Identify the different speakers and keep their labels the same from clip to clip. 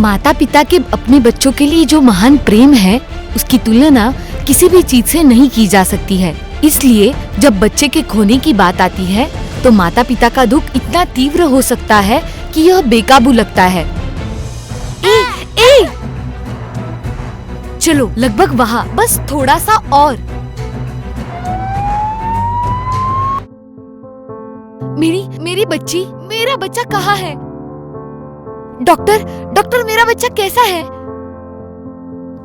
Speaker 1: माता पिता के अपने बच्चों के लिए जो महान प्रेम है, उसकी तुलना किसी भी चीज से नहीं की जा सकती है। इसलिए जब बच्चे के खोने की बात आती है तो माता पिता का दुख इतना तीव्र हो सकता है कि यह बेकाबू लगता है। ए! चलो लगभग वहाँ, बस थोड़ा सा और। मेरी बच्ची, मेरा बच्चा कहाँ है? डॉक्टर, मेरा बच्चा कैसा है?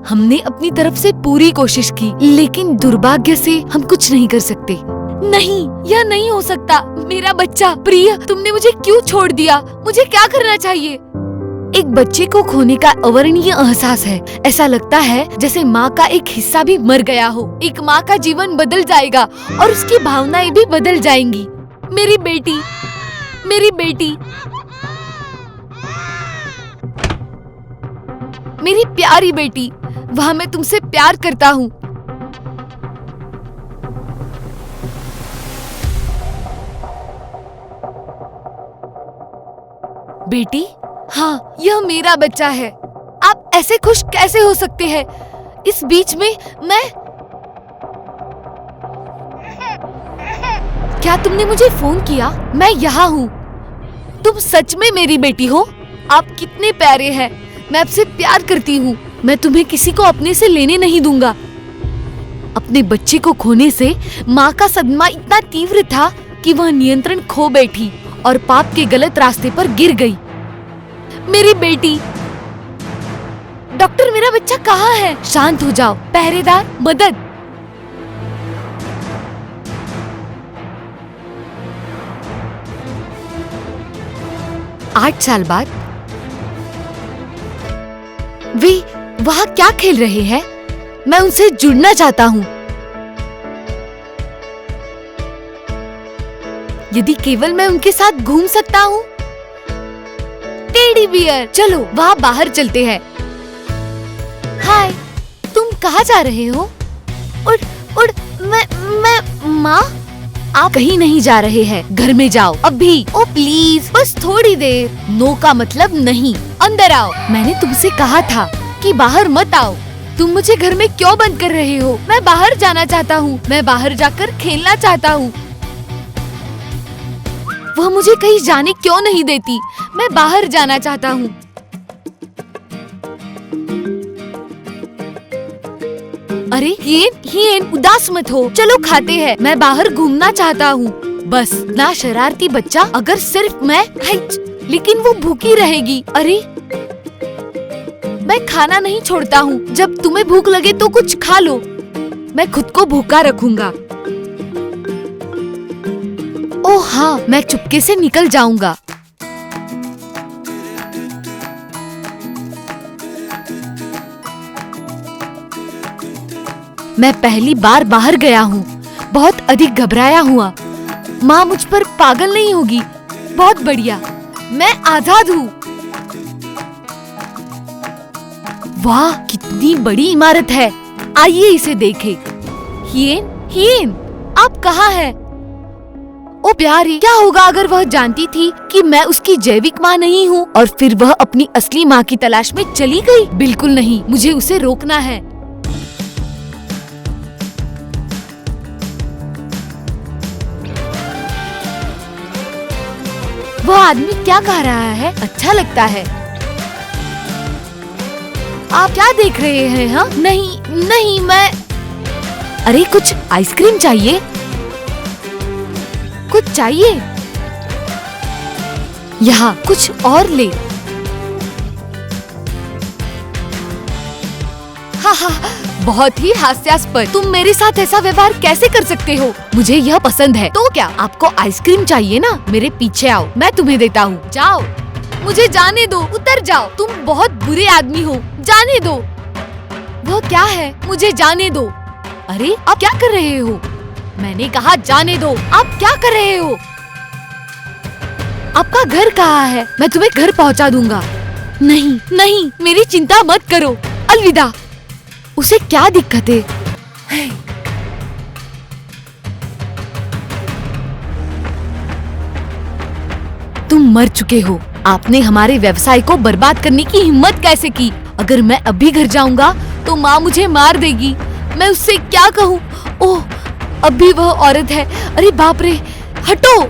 Speaker 1: हमने अपनी तरफ से पूरी कोशिश की, लेकिन दुर्भाग्य से हम कुछ नहीं कर सकते। नहीं, यह नहीं हो सकता। मेरा बच्चा प्रिय, तुमने मुझे क्यों छोड़ दिया? मुझे क्या करना चाहिए? एक बच्चे को खोने का अवर्णनीय एहसास है। ऐसा लगता है जैसे माँ का एक हिस्सा भी मर गया हो। एक माँ का जीवन बदल जाएगा और उसकी भावनाएं भी बदल जाएंगी। मेरी बेटी, मेरी प्यारी बेटी, वह मैं तुमसे प्यार करता हूँ। बेटी, हाँ, यह मेरा बच्चा है। आप ऐसे खुश कैसे हो सकते हैं? इस बीच में मैं... क्या तुमने मुझे फोन किया? मैं यहाँ हूँ। तुम सच में मेरी बेटी हो? आप कितने प्यारे हैं। मैं आपसे प्यार करती हूँ। मैं तुम्हें किसी को अपने से लेने नहीं दूंगा। अपने बच्चे को खोने से माँ का सदमा इतना तीव्र था कि वह नियंत्रण खो बैठी और पाप के गलत रास्ते पर गिर गई। मेरी बेटी। डॉक्टर, मेरा बच्चा कहाँ है? शांत हो जाओ। पहरेदार, मदद। आठ साल बाद वे वहाँ क्या खेल रहे हैं? मैं उनसे जुड़ना चाहता हूँ। यदि केवल मैं उनके साथ घूम सकता हूँ। टेडी बियर, चलो वहाँ बाहर चलते हैं। हाय, तुम कहाँ जा रहे हो? उड़, मैं माँ। आप कहीं नहीं जा रहे हैं, घर में जाओ अभी। ओ प्लीज, बस थोड़ी देर। नो का मतलब नहीं। अंदर आओ। मैंने तुमसे कहा था कि बाहर मत आओ। तुम मुझे घर में क्यों बंद कर रहे हो? मैं बाहर जाना चाहता हूँ। मैं बाहर जाकर खेलना चाहता हूँ। वह मुझे कहीं जाने क्यों नहीं देती? मैं बाहर जाना चाहता हूँ। अरे हिएन, उदास मत हो। चलो खाते हैं। मैं बाहर घूमना चाहता हूँ। बस ना शरारती बच्चा। अगर सिर्फ मैं... लेकिन वो भूखी रहेगी। अरे, मैं खाना नहीं छोड़ता हूँ। जब तुम्हें भूख लगे तो कुछ खा लो। मैं खुद को भूखा रखूंगा। ओह हाँ, मैं चुपके से निकल जाऊंगा। मैं पहली बार बाहर गया हूँ। बहुत अधिक घबराया हुआ। माँ मुझ पर पागल नहीं होगी। बहुत बढ़िया, मैं आजाद हूँ। वाह, कितनी बड़ी इमारत है। आइए इसे देखें। हिएन, आप कहाँ हैं? ओ प्यारी, क्या होगा अगर वह जानती थी कि मैं उसकी जैविक माँ नहीं हूँ और फिर वह अपनी असली माँ की तलाश में चली गई? बिल्कुल नहीं, मुझे उसे रोकना है। वह आदमी क्या कह रहा है? अच्छा लगता है। आप क्या देख रहे हैं? हाँ, नहीं, मैं... अरे, कुछ आइसक्रीम चाहिए? कुछ चाहिए? यहाँ कुछ और ले। हाँ, बहुत ही हास्यास्पद। तुम मेरे साथ ऐसा व्यवहार कैसे कर सकते हो? मुझे यह पसंद है। तो क्या आपको आइसक्रीम चाहिए ना? मेरे पीछे आओ, मैं तुम्हें देता हूँ। जाओ, मुझे जाने दो। उतर जाओ। तुम बहुत बुरे आदमी हो। जाने दो। वह क्या है? मुझे जाने दो। अरे, आप क्या कर रहे हो? मैंने कहा जाने दो। आप क्या कर रहे हो? आपका घर कहाँ है? मैं तुम्हें घर पहुँचा दूंगा। नहीं, मेरी चिंता मत करो। अलविदा। उसे क्या दिक्कत है? तुम मर चुके हो। आपने हमारे व्यवसाय को बर्बाद करने की हिम्मत कैसे की? अगर मैं अभी घर जाऊंगा तो माँ मुझे मार देगी। मैं उससे क्या कहूँ? ओह, अभी वह औरत है। अरे बाप रे, हटो।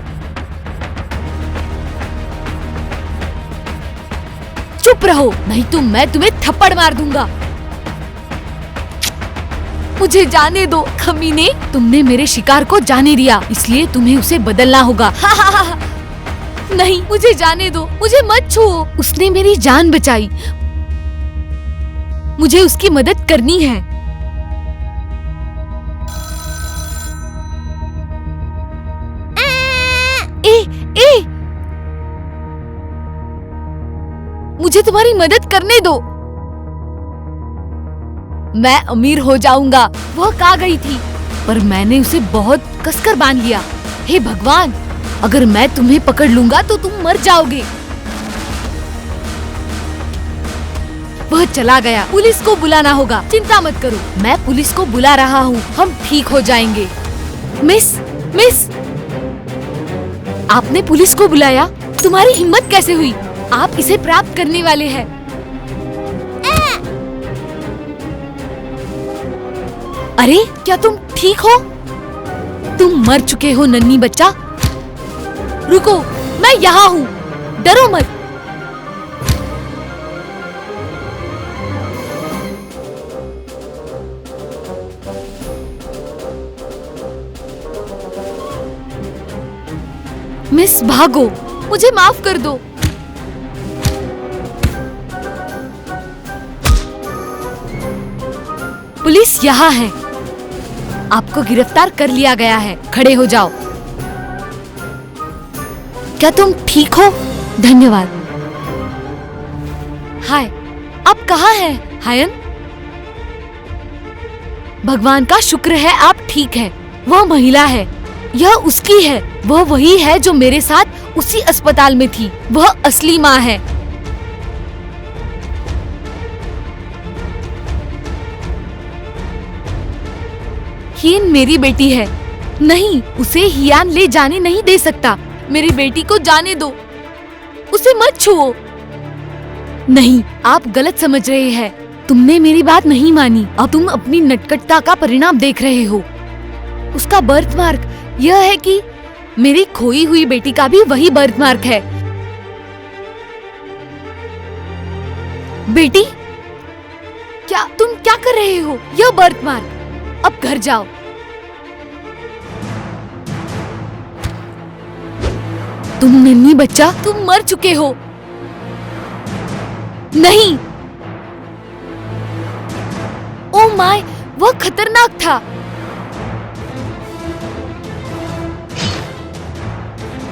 Speaker 1: चुप रहो, नहीं तो मैं तुम्हें थप्पड़ मार दूंगा। मुझे जाने दो कमीने। तुमने मेरे शिकार को जाने दिया, इसलिए तुम्हें उसे बदलना होगा। नहीं, मुझे जाने दो, मुझे मत छुओ। उसने मेरी जान बचाई, मुझे उसकी मदद करनी है। ए, मुझे तुम्हारी मदद करने दो। मैं अमीर हो जाऊंगा। वह कहाँ गई थी? पर मैंने उसे बहुत कसकर बांध लिया। हे भगवान, अगर मैं तुम्हें पकड़ लूंगा तो तुम मर जाओगे। वह चला गया। पुलिस को बुलाना होगा। चिंता मत करो, मैं पुलिस को बुला रहा हूँ। हम ठीक हो जाएंगे। मिस, आपने पुलिस को बुलाया? तुम्हारी हिम्मत कैसे हुई? आप इसे प्राप्त करने वाले हैं। अरे, क्या तुम ठीक हो? तुम मर चुके हो नन्ही बच्चा। रुको, मैं यहाँ हूँ, डरो मत। मिस, भागो, मुझे माफ कर दो। पुलिस यहाँ है। आपको गिरफ्तार कर लिया गया है। खड़े हो जाओ। क्या तुम ठीक हो? धन्यवाद। हाय, आप कहाँ हैं, हायन? भगवान का शुक्र है आप ठीक है। वह महिला है, यह उसकी है। वह वही है जो मेरे साथ उसी अस्पताल में थी। वह असली माँ है। हियन मेरी बेटी है। नहीं, उसे हियान ले जाने नहीं दे सकता। मेरी बेटी को जाने दो, उसे मत छुओ। नहीं, आप गलत समझ रहे हैं। तुमने मेरी बात नहीं मानी। अब तुम अपनी नटखटता का परिणाम देख रहे हो। उसका बर्थमार्क यह है कि मेरी खोई हुई बेटी का भी वही बर्थमार्क है। बेटी, तुम क्या कर रहे हो? यह बर्थमार्क। अब घर जाओ। तुम नन्ही बच्चा, तुम मर चुके हो। नहीं, ओ माय, वह खतरनाक था।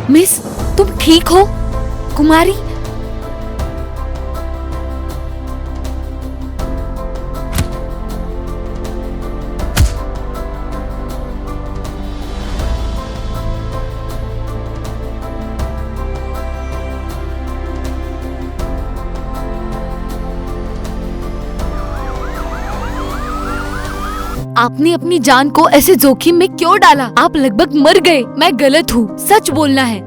Speaker 1: मिस, तुम ठीक हो? कुमारी, आपने अपनी जान को ऐसे जोखिम में क्यों डाला? आप लगभग मर गए। मैं गलत हूँ, सच बोलना है।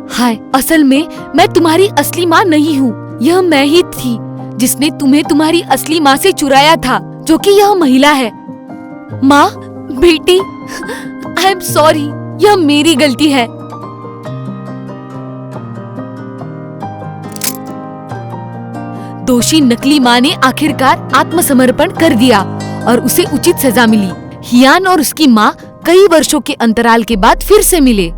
Speaker 1: हाय, असल में मैं तुम्हारी असली माँ नहीं हूँ। यह मैं ही थी जिसने तुम्हें तुम्हारी असली माँ से चुराया था, जो कि यह महिला है। माँ, बेटी, आई एम सॉरी, यह मेरी गलती है। दोषी नकली माँ ने आखिरकार आत्मसमर्पण कर दिया और उसे उचित सजा मिली। हियान और उसकी माँ कई वर्षों के अंतराल के बाद फिर से मिले।